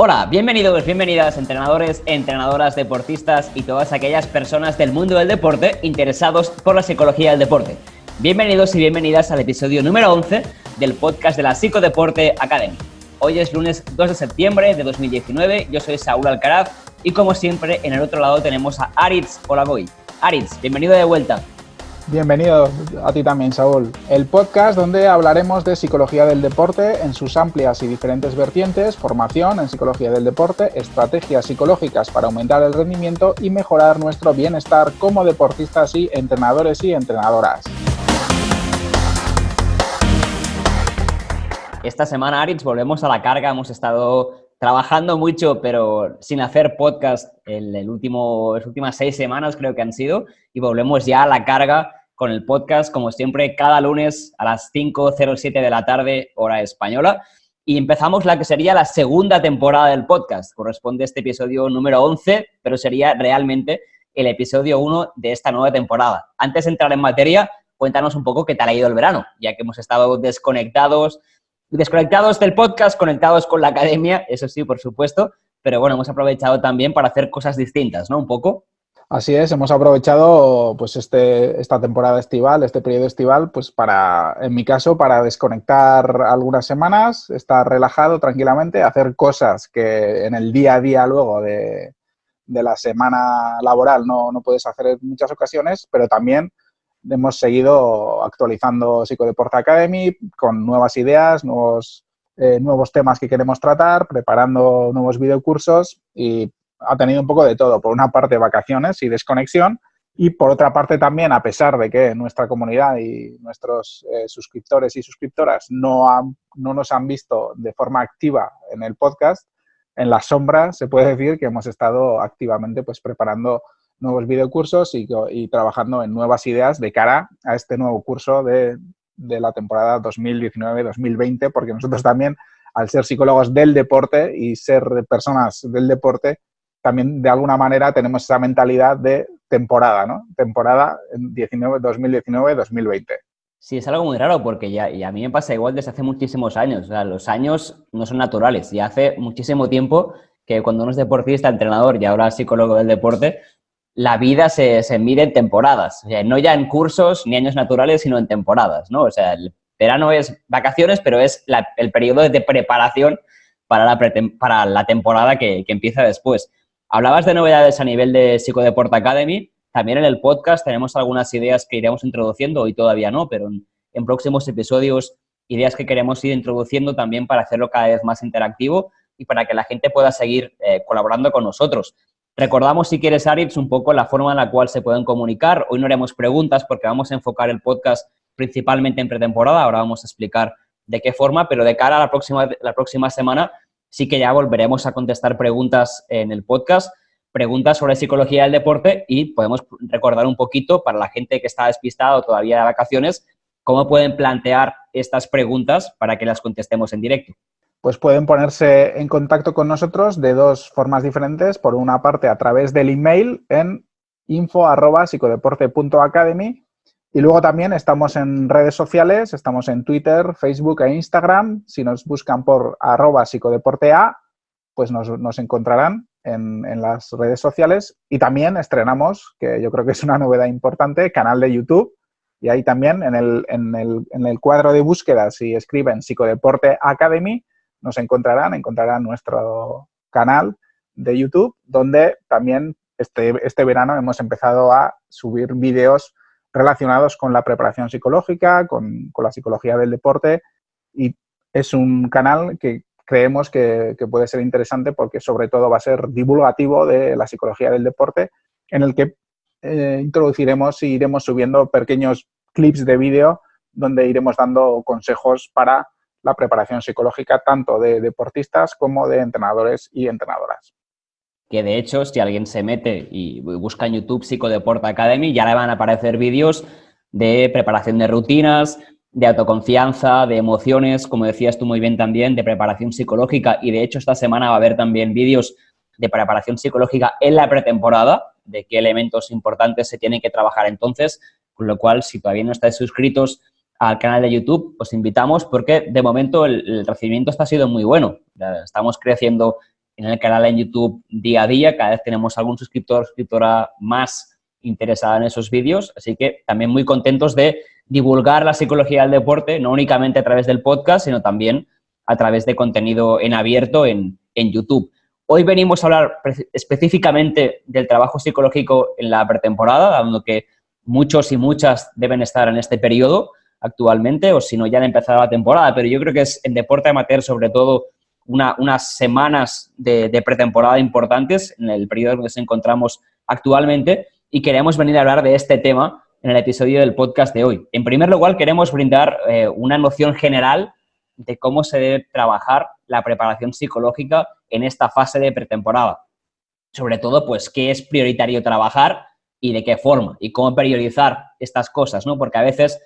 Hola, bienvenidos, bienvenidas, entrenadores, entrenadoras, deportistas y todas aquellas personas del mundo del deporte interesados por la psicología del deporte. Bienvenidos y bienvenidas al episodio número 11 del podcast de la Psicodeporte Academy. Hoy es lunes 2 de septiembre de 2019, yo soy Saúl Alcaraz y como siempre en el otro lado tenemos a Aritz Olagoy. Aritz, bienvenido de vuelta. Bienvenido a ti también, Saúl. El podcast donde hablaremos de psicología del deporte en sus amplias y diferentes vertientes, formación en psicología del deporte, estrategias psicológicas para aumentar el rendimiento y mejorar nuestro bienestar como deportistas y entrenadores y entrenadoras. Esta semana, Aritz, volvemos a la carga. Hemos estado trabajando mucho, pero sin hacer podcast las últimas 6 semanas creo que han sido, y volvemos ya a la carga con el podcast, como siempre, cada lunes a las 5:07 de la tarde, hora española. Y empezamos la que sería la segunda temporada del podcast. Corresponde a este episodio número 11, pero sería realmente el episodio 1 de esta nueva temporada. Antes de entrar en materia, cuéntanos un poco qué tal ha ido el verano, ya que hemos estado desconectados del podcast, conectados con la academia, eso sí, por supuesto, pero bueno, hemos aprovechado también para hacer cosas distintas, ¿no? Un poco. Así es, hemos aprovechado pues esta temporada estival, este periodo estival, pues en mi caso, para desconectar algunas semanas, estar relajado tranquilamente, hacer cosas que en el día a día luego de la semana laboral no puedes hacer en muchas ocasiones, pero también hemos seguido actualizando Psicodeporte Academy con nuevas ideas, nuevos temas que queremos tratar, preparando nuevos videocursos y ha tenido un poco de todo. Por una parte, vacaciones y desconexión y por otra parte también, a pesar de que nuestra comunidad y nuestros suscriptores y suscriptoras no nos han visto de forma activa en el podcast, en la sombra se puede decir que hemos estado activamente pues preparando nuevos videocursos y trabajando en nuevas ideas de cara a este nuevo curso de la temporada 2019-2020, porque nosotros también, al ser psicólogos del deporte y ser personas del deporte, también de alguna manera tenemos esa mentalidad de temporada, ¿no? Temporada 2019-2020. Sí, es algo muy raro porque y a mí me pasa igual desde hace muchísimos años. O sea, los años no son naturales. Y hace muchísimo tiempo que cuando uno es deportista, entrenador y ahora psicólogo del deporte, la vida se mide en temporadas. O sea, no ya en cursos ni años naturales, sino en temporadas, ¿no? O sea, el verano es vacaciones, pero es el periodo de preparación para la temporada que empieza después. Hablabas de novedades a nivel de Psicodeporte Academy. También en el podcast tenemos algunas ideas que iremos introduciendo, hoy todavía no, pero en próximos episodios, ideas que queremos ir introduciendo también para hacerlo cada vez más interactivo y para que la gente pueda seguir colaborando con nosotros. Recordamos, si quieres, Aritz, un poco la forma en la cual se pueden comunicar. Hoy no haremos preguntas porque vamos a enfocar el podcast principalmente en pretemporada. Ahora vamos a explicar de qué forma, pero de cara a la próxima semana sí que ya volveremos a contestar preguntas en el podcast, preguntas sobre psicología del deporte, y podemos recordar un poquito para la gente que está despistada o todavía de vacaciones cómo pueden plantear estas preguntas para que las contestemos en directo. Pues pueden ponerse en contacto con nosotros de dos formas diferentes. Por una parte, a través del email en info@psicodeporte.academy, y luego también estamos en redes sociales, estamos en Twitter, Facebook e Instagram. Si nos buscan por @psicodeportea, pues nos encontrarán en las redes sociales. Y también estrenamos, que yo creo que es una novedad importante, canal de YouTube. Y ahí también en el cuadro de búsqueda, si escriben Psicodeporte Academy, nos encontrarán nuestro canal de YouTube, donde también este verano hemos empezado a subir vídeos relacionados con la preparación psicológica, con la psicología del deporte, y es un canal que creemos que puede ser interesante porque sobre todo va a ser divulgativo de la psicología del deporte, en el que introduciremos y iremos subiendo pequeños clips de vídeo donde iremos dando consejos para la preparación psicológica tanto de deportistas como de entrenadores y entrenadoras. Que de hecho, si alguien se mete y busca en YouTube Psicodeporte Academy, ya le van a aparecer vídeos de preparación de rutinas, de autoconfianza, de emociones, como decías tú muy bien también, de preparación psicológica. Y de hecho, esta semana va a haber también vídeos de preparación psicológica en la pretemporada, de qué elementos importantes se tienen que trabajar entonces, con lo cual, si todavía no estáis suscritos al canal de YouTube, os invitamos porque de momento el recibimiento está siendo muy bueno. Estamos creciendo en el canal en YouTube día a día. Cada vez tenemos algún suscriptor o suscriptora más interesada en esos vídeos. Así que también muy contentos de divulgar la psicología del deporte, no únicamente a través del podcast, sino también a través de contenido en abierto en YouTube. Hoy venimos a hablar específicamente del trabajo psicológico en la pretemporada, dado que muchos y muchas deben estar en este periodo actualmente, o si no, ya han empezado la temporada. Pero yo creo que es en deporte amateur, sobre todo, unas semanas de pretemporada importantes en el periodo en el que nos encontramos actualmente, y queremos venir a hablar de este tema en el episodio del podcast de hoy. En primer lugar, queremos brindar una noción general de cómo se debe trabajar la preparación psicológica en esta fase de pretemporada. Sobre todo, pues, qué es prioritario trabajar y de qué forma, y cómo priorizar estas cosas, ¿no? Porque a veces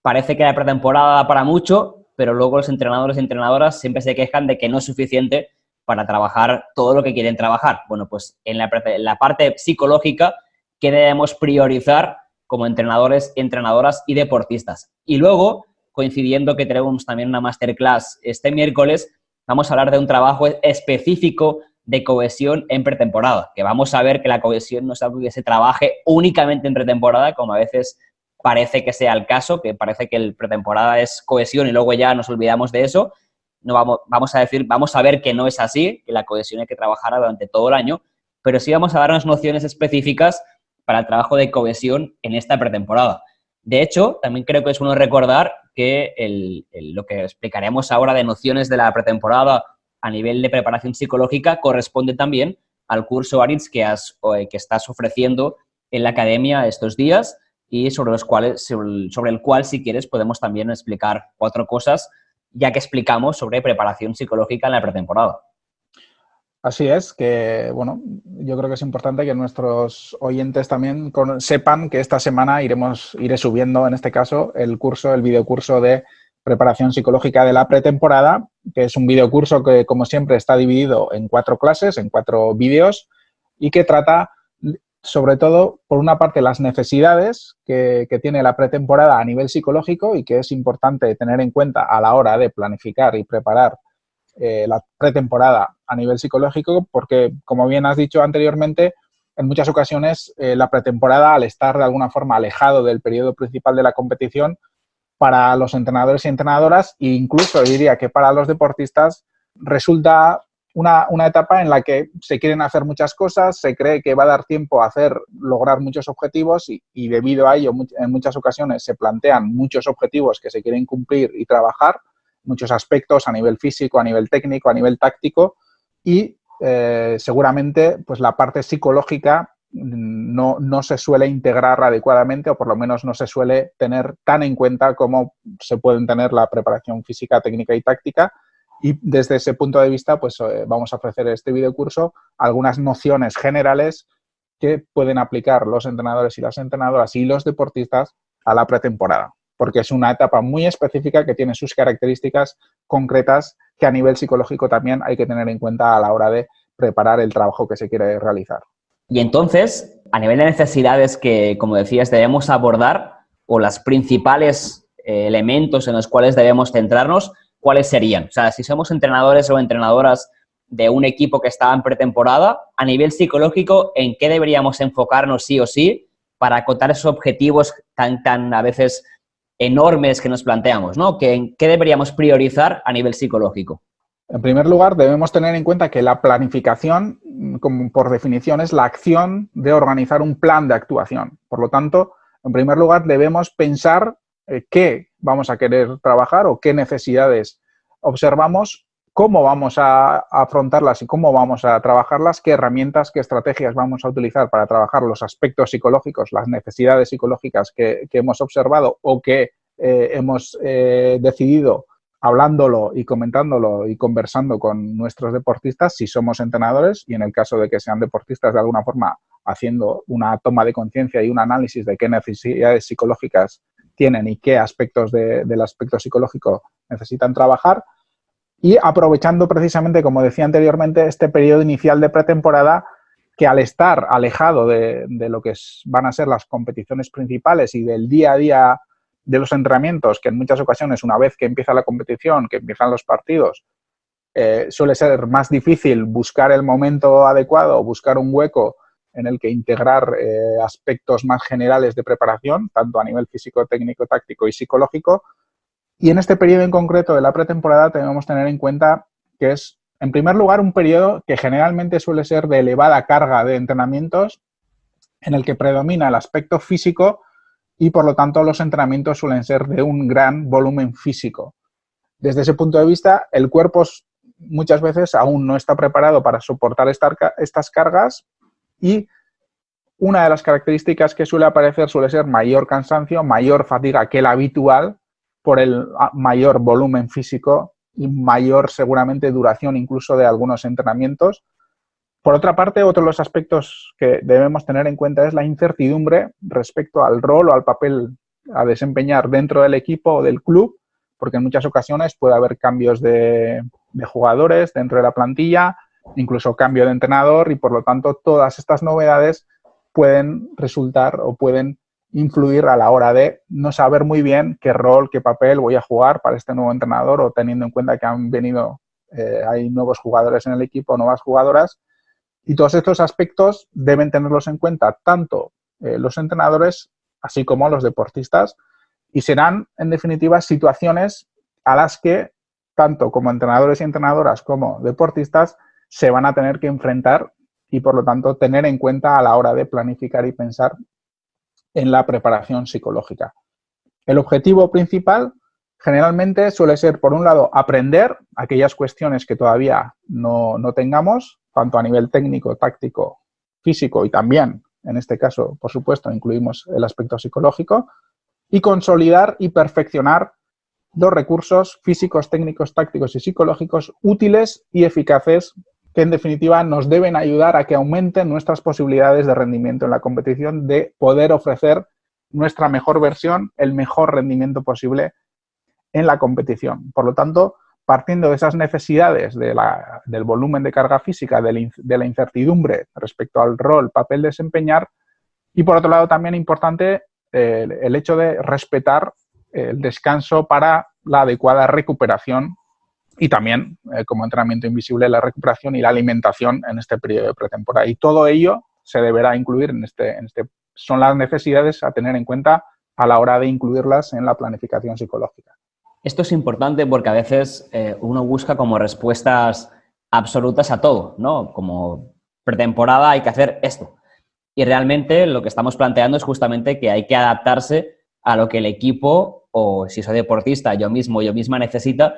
parece que la pretemporada da para mucho, pero luego los entrenadores y entrenadoras siempre se quejan de que no es suficiente para trabajar todo lo que quieren trabajar. Bueno, pues en la parte psicológica, ¿qué debemos priorizar como entrenadores, entrenadoras y deportistas? Y luego, coincidiendo que tenemos también una masterclass este miércoles, vamos a hablar de un trabajo específico de cohesión en pretemporada, que vamos a ver que la cohesión no es algo que se trabaje únicamente en pretemporada, como a veces parece que sea el caso, que parece que el pretemporada es cohesión y luego ya nos olvidamos de eso. No vamos a ver que no es así, que la cohesión hay que trabajarla durante todo el año, pero sí vamos a darnos nociones específicas para el trabajo de cohesión en esta pretemporada. De hecho, también creo que es bueno recordar que lo que explicaremos ahora de nociones de la pretemporada a nivel de preparación psicológica corresponde también al curso ARITS que estás ofreciendo en la academia estos días, y sobre el cual, si quieres, podemos también explicar 4 cosas, ya que explicamos sobre preparación psicológica en la pretemporada. Así es, que bueno, yo creo que es importante que nuestros oyentes también sepan que esta semana iré subiendo, en este caso, el videocurso de preparación psicológica de la pretemporada, que es un videocurso que, como siempre, está dividido en 4 clases, en 4 vídeos, y que trata, sobre todo, por una parte, las necesidades que tiene la pretemporada a nivel psicológico y que es importante tener en cuenta a la hora de planificar y preparar la pretemporada a nivel psicológico, porque, como bien has dicho anteriormente, en muchas ocasiones la pretemporada, al estar de alguna forma alejado del periodo principal de la competición, para los entrenadores y entrenadoras, e incluso diría que para los deportistas, resulta una etapa en la que se quieren hacer muchas cosas, se cree que va a dar tiempo a lograr muchos objetivos y debido a ello en muchas ocasiones se plantean muchos objetivos que se quieren cumplir y trabajar, muchos aspectos a nivel físico, a nivel técnico, a nivel táctico, y seguramente pues la parte psicológica no se suele integrar adecuadamente, o por lo menos no se suele tener tan en cuenta como se pueden tener la preparación física, técnica y táctica. Y desde ese punto de vista, pues vamos a ofrecer este videocurso algunas nociones generales que pueden aplicar los entrenadores y las entrenadoras y los deportistas a la pretemporada, porque es una etapa muy específica que tiene sus características concretas que a nivel psicológico también hay que tener en cuenta a la hora de preparar el trabajo que se quiere realizar. Y entonces, a nivel de necesidades que, como decías, debemos abordar, o los principales elementos en los cuales debemos centrarnos, ¿cuáles serían? O sea, si somos entrenadores o entrenadoras de un equipo que está en pretemporada, a nivel psicológico, ¿en qué deberíamos enfocarnos sí o sí para acotar esos objetivos tan a veces enormes que nos planteamos, ¿no? ¿Qué deberíamos priorizar a nivel psicológico? En primer lugar, debemos tener en cuenta que la planificación, como por definición, es la acción de organizar un plan de actuación. Por lo tanto, en primer lugar, debemos pensar qué vamos a querer trabajar o qué necesidades observamos, cómo vamos a afrontarlas y cómo vamos a trabajarlas, qué herramientas, qué estrategias vamos a utilizar para trabajar los aspectos psicológicos, las necesidades psicológicas que hemos observado o que hemos decidido hablándolo y comentándolo y conversando con nuestros deportistas, si somos entrenadores, y en el caso de que sean deportistas, de alguna forma haciendo una toma de conciencia y un análisis de qué necesidades psicológicas tienen y qué aspectos del aspecto psicológico necesitan trabajar, y aprovechando precisamente, como decía anteriormente, este periodo inicial de pretemporada, que al estar alejado de lo que van a ser las competiciones principales y del día a día de los entrenamientos, que en muchas ocasiones, una vez que empieza la competición, que empiezan los partidos, suele ser más difícil buscar el momento adecuado o buscar un hueco en el que integrar aspectos más generales de preparación, tanto a nivel físico, técnico, táctico y psicológico. Y en este periodo en concreto de la pretemporada debemos tener en cuenta que es, en primer lugar, un periodo que generalmente suele ser de elevada carga de entrenamientos, en el que predomina el aspecto físico y, por lo tanto, los entrenamientos suelen ser de un gran volumen físico. Desde ese punto de vista, el cuerpo muchas veces aún no está preparado para soportar estas cargas y una de las características que suele aparecer suele ser mayor cansancio, mayor fatiga que la habitual por el mayor volumen físico y mayor seguramente duración incluso de algunos entrenamientos. Por otra parte, otro de los aspectos que debemos tener en cuenta es la incertidumbre respecto al rol o al papel a desempeñar dentro del equipo o del club, porque en muchas ocasiones puede haber cambios de jugadores dentro de la plantilla, incluso cambio de entrenador y, por lo tanto, todas estas novedades pueden resultar o pueden influir a la hora de no saber muy bien qué rol, qué papel voy a jugar para este nuevo entrenador, o teniendo en cuenta que han venido, hay nuevos jugadores en el equipo, nuevas jugadoras. Y todos estos aspectos deben tenerlos en cuenta tanto los entrenadores así como los deportistas, y serán, en definitiva, situaciones a las que tanto como entrenadores y entrenadoras como deportistas se van a tener que enfrentar y, por lo tanto, tener en cuenta a la hora de planificar y pensar en la preparación psicológica. El objetivo principal generalmente suele ser, por un lado, aprender aquellas cuestiones que todavía no tengamos, tanto a nivel técnico, táctico, físico y también, en este caso, por supuesto, incluimos el aspecto psicológico, y consolidar y perfeccionar los recursos físicos, técnicos, tácticos y psicológicos útiles y eficaces que, en definitiva, nos deben ayudar a que aumenten nuestras posibilidades de rendimiento en la competición, de poder ofrecer nuestra mejor versión, el mejor rendimiento posible en la competición. Por lo tanto, partiendo de esas necesidades del volumen de carga física, de la incertidumbre respecto al rol, papel desempeñar, y por otro lado también importante el hecho de respetar el descanso para la adecuada recuperación y también, como entrenamiento invisible, la recuperación y la alimentación en este periodo de pretemporada. Y todo ello se deberá incluir son las necesidades a tener en cuenta a la hora de incluirlas en la planificación psicológica. Esto es importante porque a veces uno busca como respuestas absolutas a todo, ¿no? Como pretemporada hay que hacer esto. Y realmente lo que estamos planteando es justamente que hay que adaptarse a lo que el equipo, o si soy deportista, yo misma necesita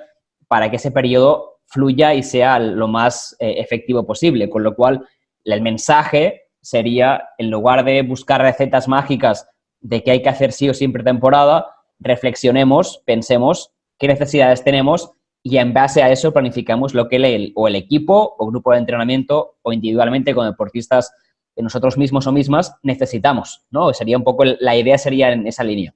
para que ese periodo fluya y sea lo más efectivo posible. Con lo cual, el mensaje sería, en lugar de buscar recetas mágicas de qué hay que hacer sí o sí en pretemporada, reflexionemos, pensemos qué necesidades tenemos y en base a eso planificamos lo que el equipo o grupo de entrenamiento o individualmente con deportistas que nosotros mismos o mismas necesitamos, ¿no? Sería un poco, la idea sería en esa línea.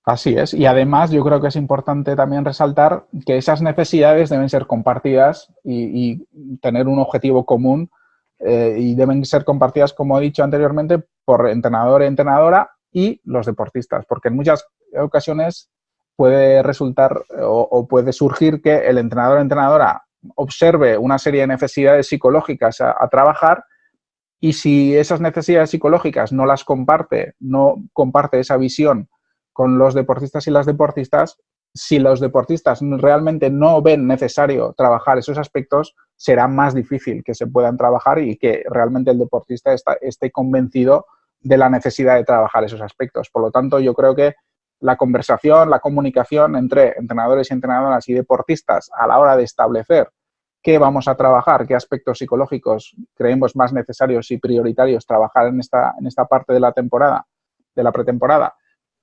Así es. Y además yo creo que es importante también resaltar que esas necesidades deben ser compartidas y tener un objetivo común y deben ser compartidas, como he dicho anteriormente, por entrenador e entrenadora y los deportistas, porque en muchas ocasiones puede resultar o puede surgir que el entrenador o entrenadora observe una serie de necesidades psicológicas a trabajar, y si esas necesidades psicológicas no comparte esa visión con los deportistas y las deportistas, si los deportistas realmente no ven necesario trabajar esos aspectos, será más difícil que se puedan trabajar y que realmente el deportista esté convencido de la necesidad de trabajar esos aspectos. Por lo tanto, yo creo que la conversación, la comunicación entre entrenadores y entrenadoras y deportistas a la hora de establecer qué vamos a trabajar, qué aspectos psicológicos creemos más necesarios y prioritarios trabajar en esta parte de la temporada, de la pretemporada,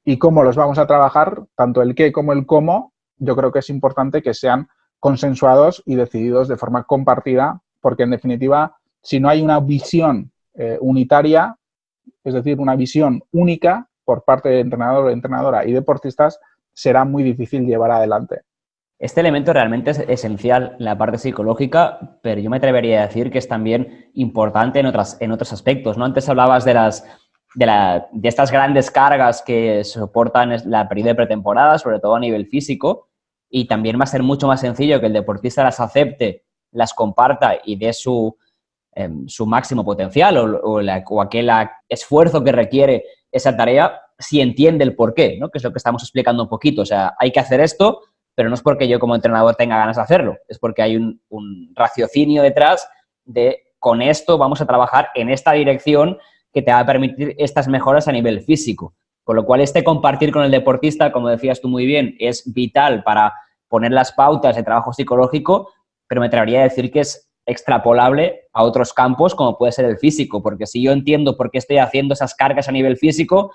y cómo los vamos a trabajar, tanto el qué como el cómo, yo creo que es importante que sean consensuados y decididos de forma compartida, porque en definitiva, si no hay una visión unitaria, es decir, una visión única por parte de entrenador, entrenadora y deportistas, será muy difícil llevar adelante. Este elemento realmente es esencial en la parte psicológica, pero yo me atrevería a decir que es también importante en otros aspectos, ¿no? Antes hablabas de estas grandes cargas que soportan la periodo de pretemporada, sobre todo a nivel físico, y también va a ser mucho más sencillo que el deportista las acepte las comparta y dé su máximo potencial o aquel esfuerzo que requiere esa tarea, si entiende el por qué, ¿no? Que es lo que estamos explicando un poquito. O sea, hay que hacer esto, pero no es porque yo como entrenador tenga ganas de hacerlo, es porque hay un raciocinio detrás de con esto vamos a trabajar en esta dirección que te va a permitir estas mejoras a nivel físico. Con lo cual, compartir con el deportista, como decías tú muy bien, es vital para poner las pautas de trabajo psicológico, pero me atrevería a decir que es extrapolable a otros campos como puede ser el físico, porque si yo entiendo por qué estoy haciendo esas cargas a nivel físico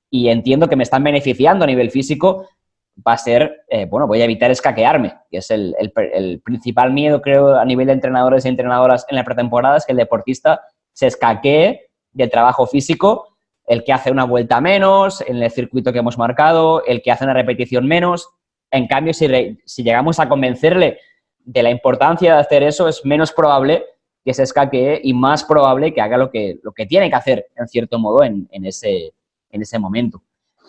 y entiendo que me están beneficiando a nivel físico, va a ser, voy a evitar escaquearme, que es el principal miedo, creo, a nivel de entrenadores y entrenadoras en la pretemporada, es que el deportista se escaquee del trabajo físico, el que hace una vuelta menos en el circuito que hemos marcado, el que hace una repetición menos. En cambio, si llegamos a convencerle de la importancia de hacer eso, es menos probable que se escaquee y más probable que haga lo que tiene que hacer, en cierto modo, en ese momento.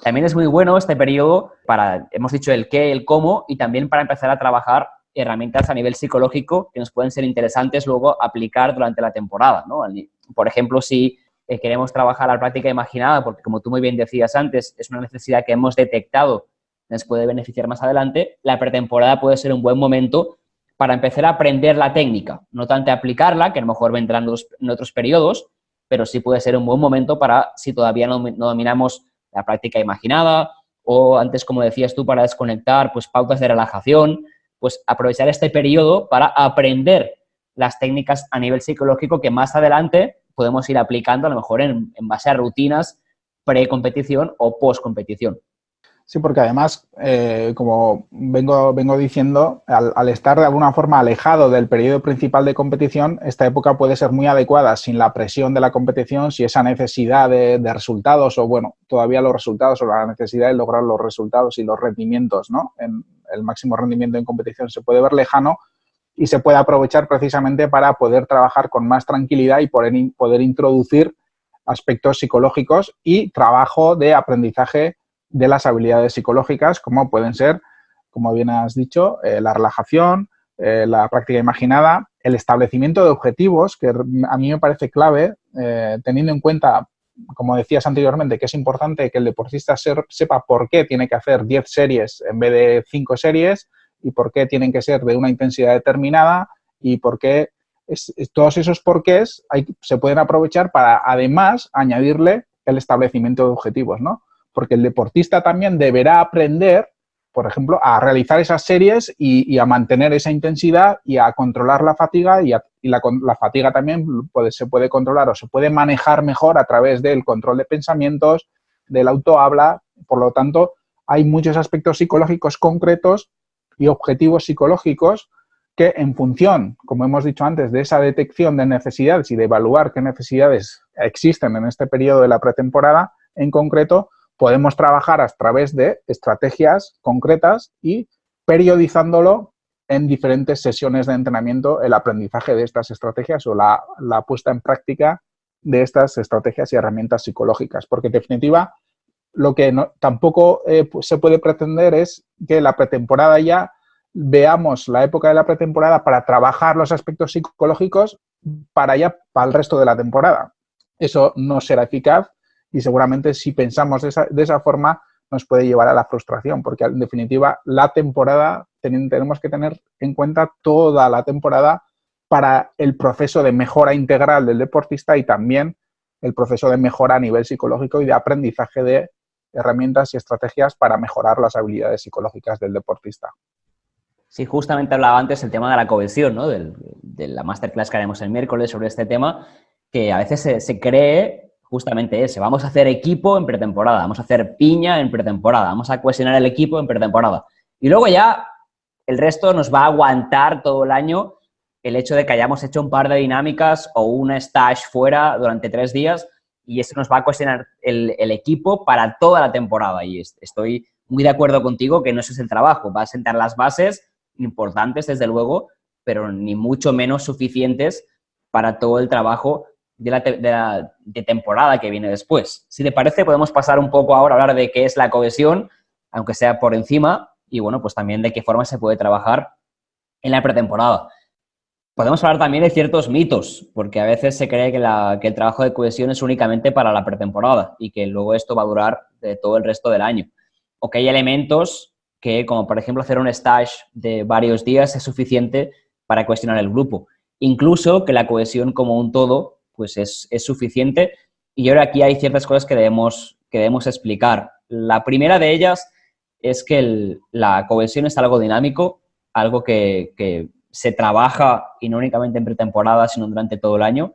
También es muy bueno este periodo para, hemos dicho el qué, el cómo, y también para empezar a trabajar herramientas a nivel psicológico que nos pueden ser interesantes luego aplicar durante la temporada, ¿no? Por ejemplo, si queremos trabajar la práctica imaginada, porque como tú muy bien decías antes, es una necesidad que hemos detectado, nos puede beneficiar más adelante, la pretemporada puede ser un buen momento para empezar a aprender la técnica, no tanto aplicarla, que a lo mejor vendrán en otros periodos, pero sí puede ser un buen momento para, si todavía no dominamos la práctica imaginada, o antes, como decías tú, para desconectar, pues pautas de relajación, pues aprovechar este periodo para aprender las técnicas a nivel psicológico que más adelante podemos ir aplicando a lo mejor en base a rutinas pre-competición o post-competición. Sí, porque además, como vengo diciendo, al estar de alguna forma alejado del periodo principal de competición, esta época puede ser muy adecuada sin la presión de la competición, si esa necesidad de resultados o, bueno, todavía los resultados o la necesidad de lograr los resultados y los rendimientos, ¿no? En el máximo rendimiento en competición se puede ver lejano y se puede aprovechar precisamente para poder trabajar con más tranquilidad y poder introducir aspectos psicológicos y trabajo de aprendizaje de las habilidades psicológicas, como pueden ser, como bien has dicho, la relajación, la práctica imaginada, el establecimiento de objetivos, que a mí me parece clave, teniendo en cuenta, como decías anteriormente, que es importante que el deportista sepa por qué tiene que hacer 10 series en vez de 5 series y por qué tienen que ser de una intensidad determinada y por qué todos esos porqués se pueden aprovechar para, además, añadirle el establecimiento de objetivos, ¿no? Porque el deportista también deberá aprender, por ejemplo, a realizar esas series y a mantener esa intensidad y a controlar la fatiga y la fatiga también se puede controlar o se puede manejar mejor a través del control de pensamientos, del autohabla. Por lo tanto, hay muchos aspectos psicológicos concretos y objetivos psicológicos que en función, como hemos dicho antes, de esa detección de necesidades y de evaluar qué necesidades existen en este periodo de la pretemporada en concreto, podemos trabajar a través de estrategias concretas y periodizándolo en diferentes sesiones de entrenamiento el aprendizaje de estas estrategias o la puesta en práctica de estas estrategias y herramientas psicológicas. Porque, en definitiva, lo que tampoco se puede pretender es que la pretemporada ya veamos la época de la pretemporada para trabajar los aspectos psicológicos para el resto de la temporada. Eso no será eficaz. Y seguramente si pensamos de esa forma nos puede llevar a la frustración, porque en definitiva la temporada tenemos que tener en cuenta toda la temporada para el proceso de mejora integral del deportista y también el proceso de mejora a nivel psicológico y de aprendizaje de herramientas y estrategias para mejorar las habilidades psicológicas del deportista. Sí, justamente hablaba antes el tema de la cohesión, ¿no? De la masterclass que haremos el miércoles sobre este tema, que a veces se cree justamente ese. Vamos a hacer equipo en pretemporada, vamos a hacer piña en pretemporada, vamos a cohesionar el equipo en pretemporada. Y luego ya el resto nos va a aguantar todo el año el hecho de que hayamos hecho un par de dinámicas o una stage fuera durante 3 días y eso nos va a cohesionar el equipo para toda la temporada. Y estoy muy de acuerdo contigo que no ese es el trabajo. Va a sentar las bases importantes, desde luego, pero ni mucho menos suficientes para todo el trabajo de temporada que viene después. Si te parece, podemos pasar un poco ahora a hablar de qué es la cohesión, aunque sea por encima, y bueno, pues también de qué forma se puede trabajar en la pretemporada. Podemos hablar también de ciertos mitos, porque a veces se cree que el trabajo de cohesión es únicamente para la pretemporada y que luego esto va a durar de todo el resto del año. O que hay elementos que, como por ejemplo hacer un stage de varios días, es suficiente para cuestionar el grupo. Incluso que la cohesión como un todo pues es suficiente. Y ahora aquí hay ciertas cosas que debemos explicar. La primera de ellas es que la cohesión es algo dinámico, algo que se trabaja y no únicamente en pretemporada, sino durante todo el año.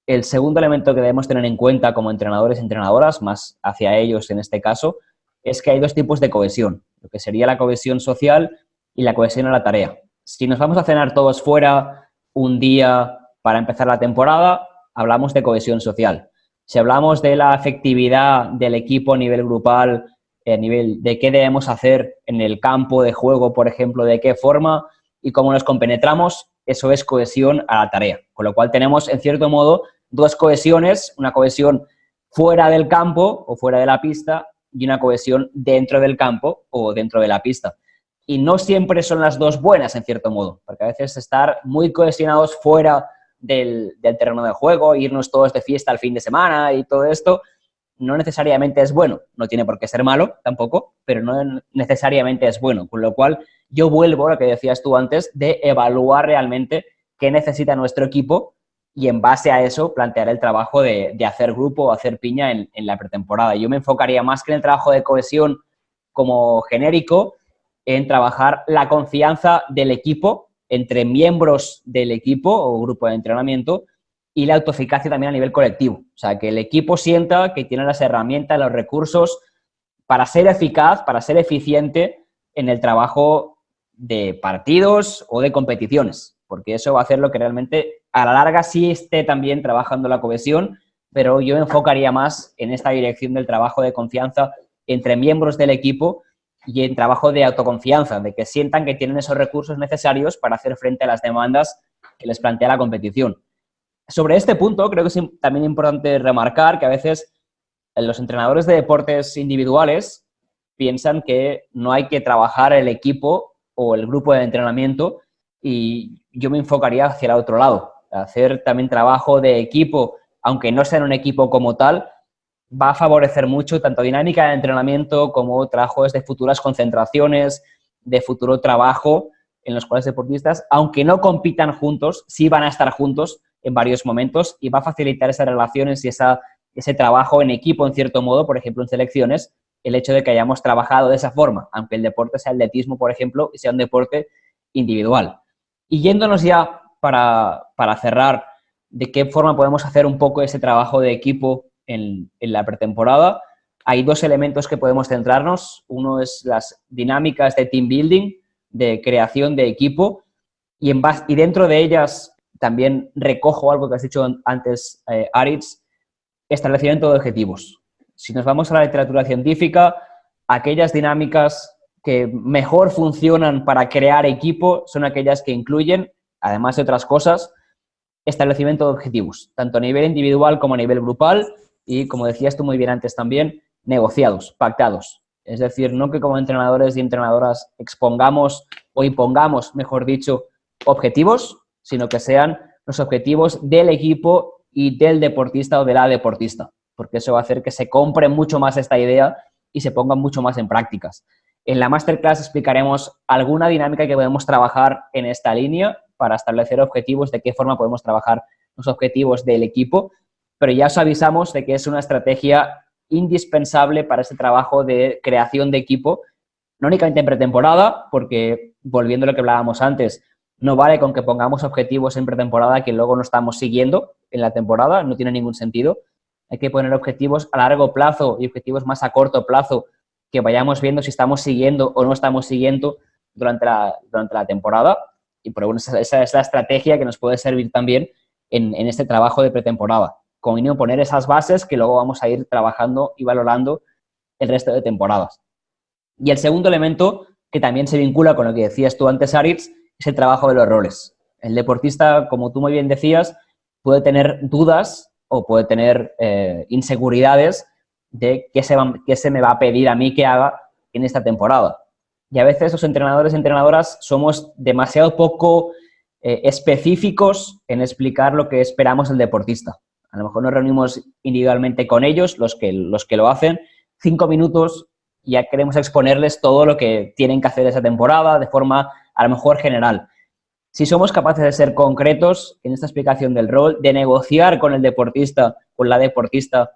El segundo elemento que debemos tener en cuenta como entrenadores y entrenadoras, más hacia ellos en este caso, es que hay dos tipos de cohesión, lo que sería la cohesión social y la cohesión a la tarea. Si nos vamos a cenar todos fuera un día para empezar la temporada, hablamos de cohesión social. Si hablamos de la efectividad del equipo a nivel grupal, a nivel de qué debemos hacer en el campo de juego, por ejemplo, de qué forma y cómo nos compenetramos, eso es cohesión a la tarea. Con lo cual tenemos, en cierto modo, dos cohesiones, una cohesión fuera del campo o fuera de la pista y una cohesión dentro del campo o dentro de la pista. Y no siempre son las dos buenas, en cierto modo, porque a veces estar muy cohesionados fuera del terreno de juego, irnos todos de fiesta al fin de semana y todo esto, no necesariamente es bueno. No tiene por qué ser malo tampoco, pero no necesariamente es bueno. Con lo cual, yo vuelvo a lo que decías tú antes, de evaluar realmente qué necesita nuestro equipo y en base a eso plantear el trabajo de hacer grupo o hacer piña en la pretemporada. Yo me enfocaría más que en el trabajo de cohesión como genérico, en trabajar la confianza del equipo entre miembros del equipo o grupo de entrenamiento y la autoeficacia también a nivel colectivo. O sea, que el equipo sienta que tiene las herramientas, los recursos para ser eficaz, para ser eficiente en el trabajo de partidos o de competiciones, porque eso va a hacer lo que realmente a la larga sí esté también trabajando la cohesión, pero yo me enfocaría más en esta dirección del trabajo de confianza entre miembros del equipo y en trabajo de autoconfianza, de que sientan que tienen esos recursos necesarios para hacer frente a las demandas que les plantea la competición. Sobre este punto, creo que es también importante remarcar que a veces los entrenadores de deportes individuales piensan que no hay que trabajar el equipo o el grupo de entrenamiento y yo me enfocaría hacia el otro lado. Hacer también trabajo de equipo, aunque no sea en un equipo como tal, va a favorecer mucho tanto dinámica de entrenamiento como trabajos de futuras concentraciones, de futuro trabajo en los cuales deportistas, aunque no compitan juntos, sí van a estar juntos en varios momentos y va a facilitar esas relaciones y ese trabajo en equipo, en cierto modo, por ejemplo, en selecciones, el hecho de que hayamos trabajado de esa forma, aunque el deporte sea atletismo, por ejemplo, y sea un deporte individual. Y yéndonos ya para cerrar, de qué forma podemos hacer un poco ese trabajo de equipo en la pretemporada, hay dos elementos que podemos centrarnos. Uno es las dinámicas de team building, de creación de equipo, y dentro de ellas también recojo algo que has dicho antes, Aritz, establecimiento de objetivos. Si nos vamos a la literatura científica, aquellas dinámicas que mejor funcionan para crear equipo son aquellas que incluyen, además de otras cosas, establecimiento de objetivos, tanto a nivel individual como a nivel grupal y, como decías tú muy bien antes también, negociados, pactados. Es decir, no que como entrenadores y entrenadoras expongamos o impongamos, mejor dicho, objetivos, sino que sean los objetivos del equipo y del deportista o de la deportista, porque eso va a hacer que se compre mucho más esta idea y se ponga mucho más en prácticas. En la masterclass explicaremos alguna dinámica que podemos trabajar en esta línea para establecer objetivos, de qué forma podemos trabajar los objetivos del equipo, pero ya os avisamos de que es una estrategia indispensable para ese trabajo de creación de equipo, no únicamente en pretemporada, porque volviendo a lo que hablábamos antes, no vale con que pongamos objetivos en pretemporada que luego no estamos siguiendo en la temporada, no tiene ningún sentido. Hay que poner objetivos a largo plazo y objetivos más a corto plazo que vayamos viendo si estamos siguiendo o no estamos siguiendo durante la temporada. Y por bueno, esa es la estrategia que nos puede servir también en este trabajo de pretemporada. Como mínimo poner esas bases que luego vamos a ir trabajando y valorando el resto de temporadas. Y el segundo elemento, que también se vincula con lo que decías tú antes, Aritz, es el trabajo de los roles. El deportista, como tú muy bien decías, puede tener dudas o puede tener inseguridades de qué se me va a pedir a mí que haga en esta temporada. Y a veces los entrenadores y entrenadoras somos demasiado poco específicos en explicar lo que esperamos del deportista. A lo mejor nos reunimos individualmente con ellos, los que lo hacen, 5 minutos, ya queremos exponerles todo lo que tienen que hacer esa temporada de forma a lo mejor general. Si somos capaces de ser concretos en esta explicación del rol, de negociar con el deportista, con la deportista,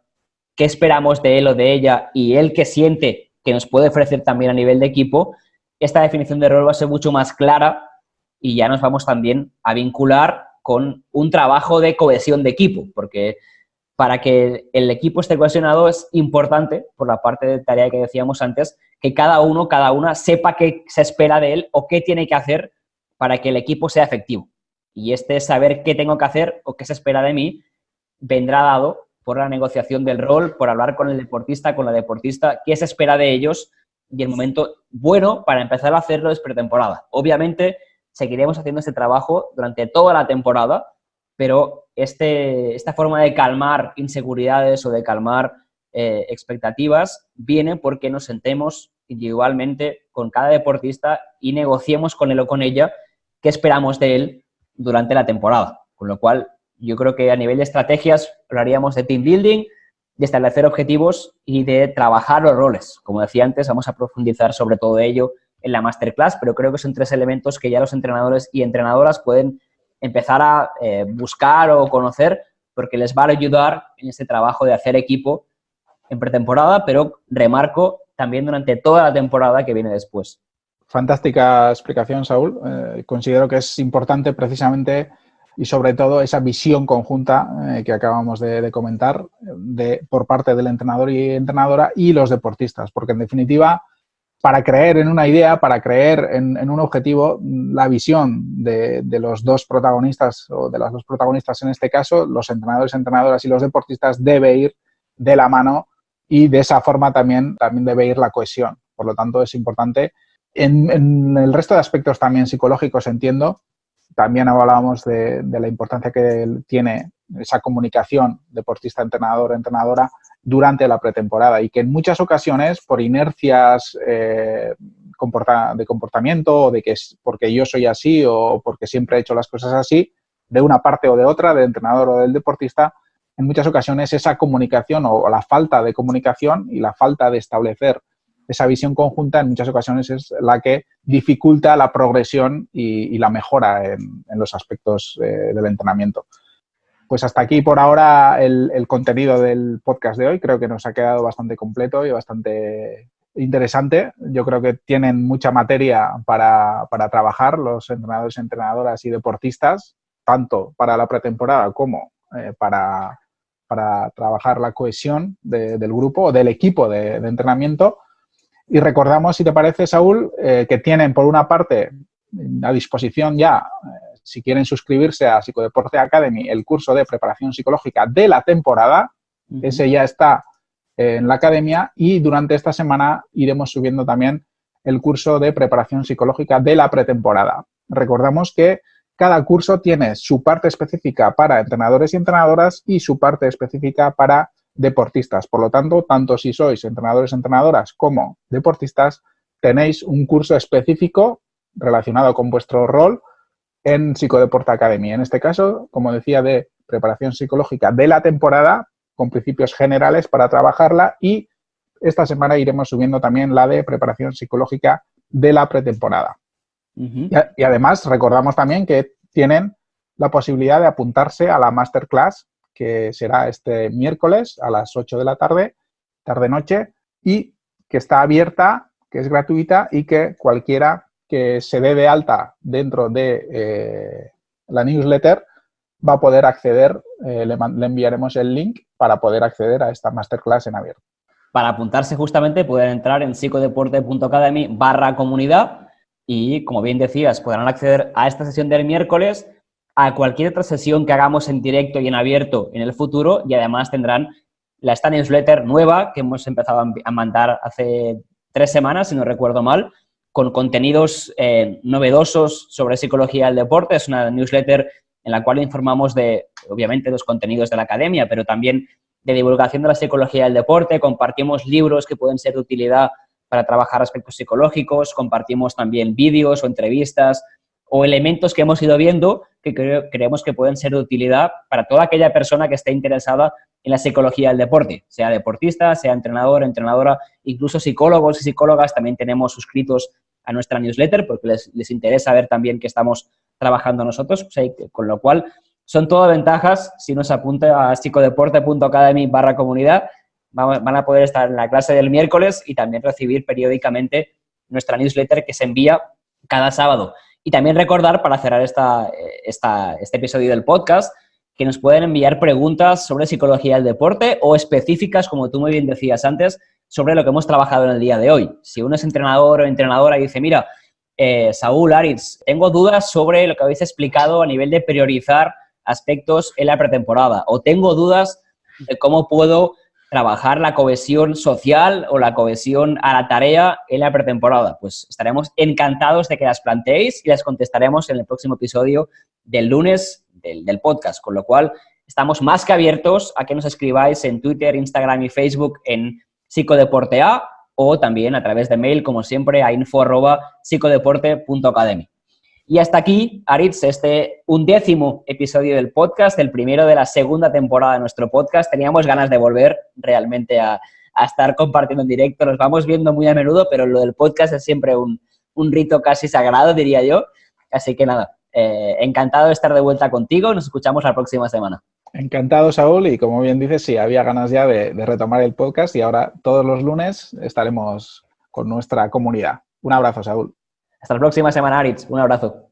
qué esperamos de él o de ella y él qué siente que nos puede ofrecer también a nivel de equipo, esta definición de rol va a ser mucho más clara y ya nos vamos también a vincular con un trabajo de cohesión de equipo, porque para que el equipo esté cohesionado es importante, por la parte de tarea que decíamos antes, que cada uno, cada una sepa qué se espera de él o qué tiene que hacer para que el equipo sea efectivo. Y este saber qué tengo que hacer o qué se espera de mí vendrá dado por la negociación del rol, por hablar con el deportista, con la deportista, qué se espera de ellos y el momento bueno para empezar a hacerlo es pretemporada. Obviamente, seguiremos haciendo este trabajo durante toda la temporada, pero esta forma de calmar inseguridades o de calmar expectativas viene porque nos sentemos individualmente con cada deportista y negociemos con él o con ella qué esperamos de él durante la temporada. Con lo cual, yo creo que a nivel de estrategias hablaríamos de team building, de establecer objetivos y de trabajar los roles. Como decía antes, vamos a profundizar sobre todo ello en la masterclass, pero creo que son 3 elementos que ya los entrenadores y entrenadoras pueden empezar a buscar o conocer porque les va a ayudar en este trabajo de hacer equipo en pretemporada, pero remarco también durante toda la temporada que viene después. Fantástica explicación, Saúl. Considero que es importante precisamente y sobre todo esa visión conjunta que acabamos de comentar por parte del entrenador y entrenadora y los deportistas, porque en definitiva, para creer en una idea, para creer en un objetivo, la visión de los dos protagonistas o de las dos protagonistas en este caso, los entrenadores, entrenadoras y los deportistas, debe ir de la mano y de esa forma también debe ir la cohesión. Por lo tanto, es importante. En el resto de aspectos también psicológicos, entiendo, también hablábamos de la importancia que tiene esa comunicación deportista-entrenador-entrenadora durante la pretemporada y que en muchas ocasiones, por inercias de comportamiento o de que es porque yo soy así o porque siempre he hecho las cosas así, de una parte o de otra, del entrenador o del deportista, en muchas ocasiones esa comunicación o la falta de comunicación y la falta de establecer esa visión conjunta en muchas ocasiones es la que dificulta la progresión y la mejora en los aspectos del entrenamiento. Pues hasta aquí por ahora el contenido del podcast de hoy. Creo que nos ha quedado bastante completo y bastante interesante. Yo creo que tienen mucha materia para trabajar los entrenadores, entrenadoras y deportistas, tanto para la pretemporada como para trabajar la cohesión del grupo o del equipo de entrenamiento. Y recordamos, si te parece, Saúl, que tienen por una parte a disposición ya, si quieren suscribirse a Psicodeporte Academy, el curso de preparación psicológica de la temporada. Ese ya está en la academia y durante esta semana iremos subiendo también el curso de preparación psicológica de la pretemporada. Recordamos que cada curso tiene su parte específica para entrenadores y entrenadoras y su parte específica para deportistas. Por lo tanto, tanto si sois entrenadores, entrenadoras como deportistas, tenéis un curso específico relacionado con vuestro rol en Psicodeporte Academy. En este caso, como decía, de preparación psicológica de la temporada, con principios generales para trabajarla, y esta semana iremos subiendo también la de preparación psicológica de la pretemporada. Y además, recordamos también que tienen la posibilidad de apuntarse a la masterclass que será este miércoles a las 8 de la tarde, tarde-noche, y que está abierta, que es gratuita y que cualquiera que se dé de alta dentro de la newsletter va a poder acceder, le enviaremos el link para poder acceder a esta masterclass en abierto. Para apuntarse justamente pueden entrar en psicodeporte.academy/comunidad y, como bien decías, podrán acceder a esta sesión del miércoles, a cualquier otra sesión que hagamos en directo y en abierto en el futuro, y además tendrán esta newsletter nueva que hemos empezado a mandar hace 3 semanas, si no recuerdo mal, con contenidos novedosos sobre psicología del deporte. Es una newsletter en la cual informamos de, obviamente, los contenidos de la academia, pero también de divulgación de la psicología del deporte. Compartimos libros que pueden ser de utilidad para trabajar aspectos psicológicos, compartimos también vídeos o entrevistas o elementos que hemos ido viendo que creemos que pueden ser de utilidad para toda aquella persona que esté interesada en la psicología del deporte, sea deportista, sea entrenador, entrenadora, incluso psicólogos y psicólogas también tenemos suscritos a nuestra newsletter porque les interesa ver también que estamos trabajando nosotros, o sea, con lo cual son todas ventajas. Si nos apunta a psicodeporte.academy/comunidad, van a poder estar en la clase del miércoles y también recibir periódicamente nuestra newsletter que se envía cada sábado. Y también recordar, para cerrar este episodio del podcast, que nos pueden enviar preguntas sobre psicología del deporte o específicas, como tú muy bien decías antes, sobre lo que hemos trabajado en el día de hoy. Si uno es entrenador o entrenadora y dice, mira, Saúl, Aritz, tengo dudas sobre lo que habéis explicado a nivel de priorizar aspectos en la pretemporada, o tengo dudas de cómo puedo trabajar la cohesión social o la cohesión a la tarea en la pretemporada, pues estaremos encantados de que las planteéis y las contestaremos en el próximo episodio del lunes del podcast, con lo cual estamos más que abiertos a que nos escribáis en Twitter, Instagram y Facebook en psicodeportea o también a través de mail, como siempre, a info@psicodeporte.academy. Y hasta aquí, Aritz, 11º episodio del podcast, el primero de la segunda temporada de nuestro podcast. Teníamos ganas de volver realmente a estar compartiendo en directo. Nos vamos viendo muy a menudo, pero lo del podcast es siempre un rito casi sagrado, diría yo. Así que nada, encantado de estar de vuelta contigo. Nos escuchamos la próxima semana. Encantado, Saúl, y como bien dices, sí, había ganas ya de retomar el podcast y ahora todos los lunes estaremos con nuestra comunidad. Un abrazo, Saúl. Hasta la próxima semana, Aritz. Un abrazo.